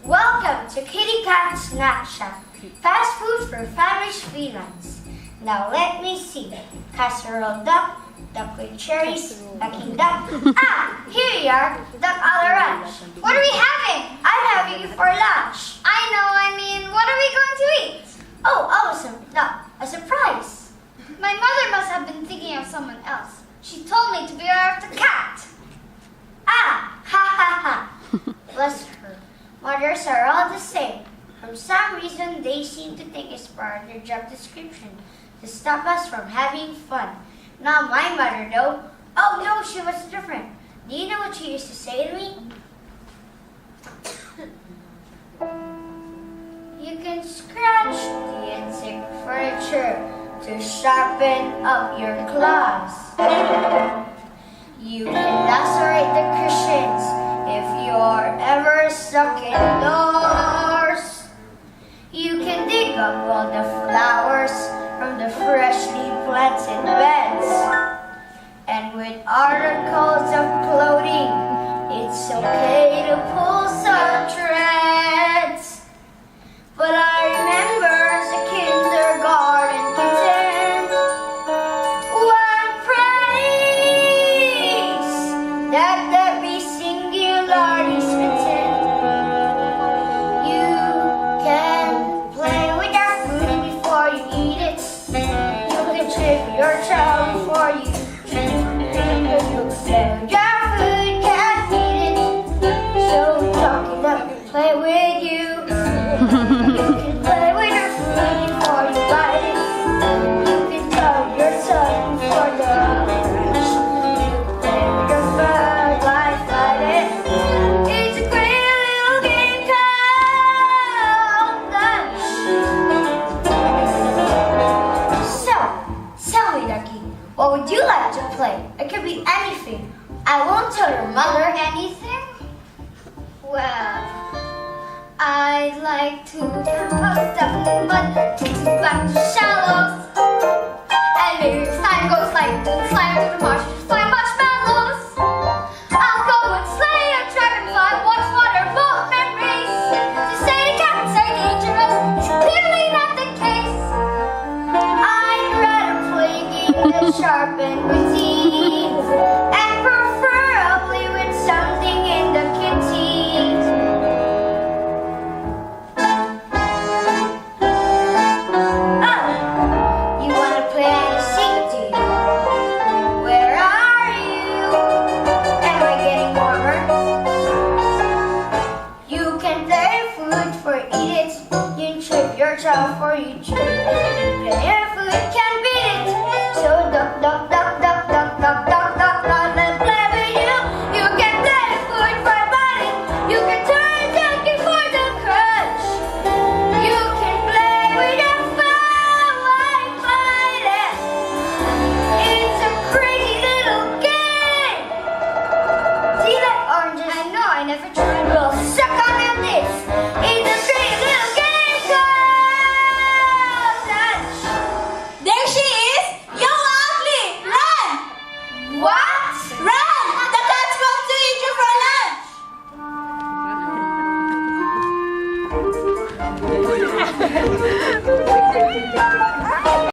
Welcome to Kitty Cat Snack Shack, fast food for famished felines. Now let me see. Casserole duck, duck with cherries, ducky duck. Ah, here you are, duck a la ranch. What are we having? I'm having it for lunch. What are we going to eat? Oh, awesome. No, a surprise. My mother must have been thinking of someone else. She told me to beware of the cat. Ah, ha ha ha. Bless her. Mothers are all the same. For some reason, they seem to think it's part of their job description to stop us from having fun. Not my mother, though. Oh, no, she was different. Do you know what she used to say to me? You can scratch the insect furniture to sharpen up your claws. You can lacerate the cushions if you're ever stuck indoors. You can dig up all the flowers from the freshly planted beds. And with articles of clothing, it's okay to pull some threads. But I remember as a kindergarten kitten, one praise that every singularity spits in. You can play with your food before you eat it. You can trick your child before you treat it. You can play with your food, can't eat it. So talk it up and play with you. You can play with your food before you bite it. You can tell your tongue before the brush. You can play with your bird life at it. It's a great little game called lunch. So, tell me, Ducky, what would you like to play? It could be anything. I won't tell your mother anything. Well, I'd like to have a duck, but back to shallow.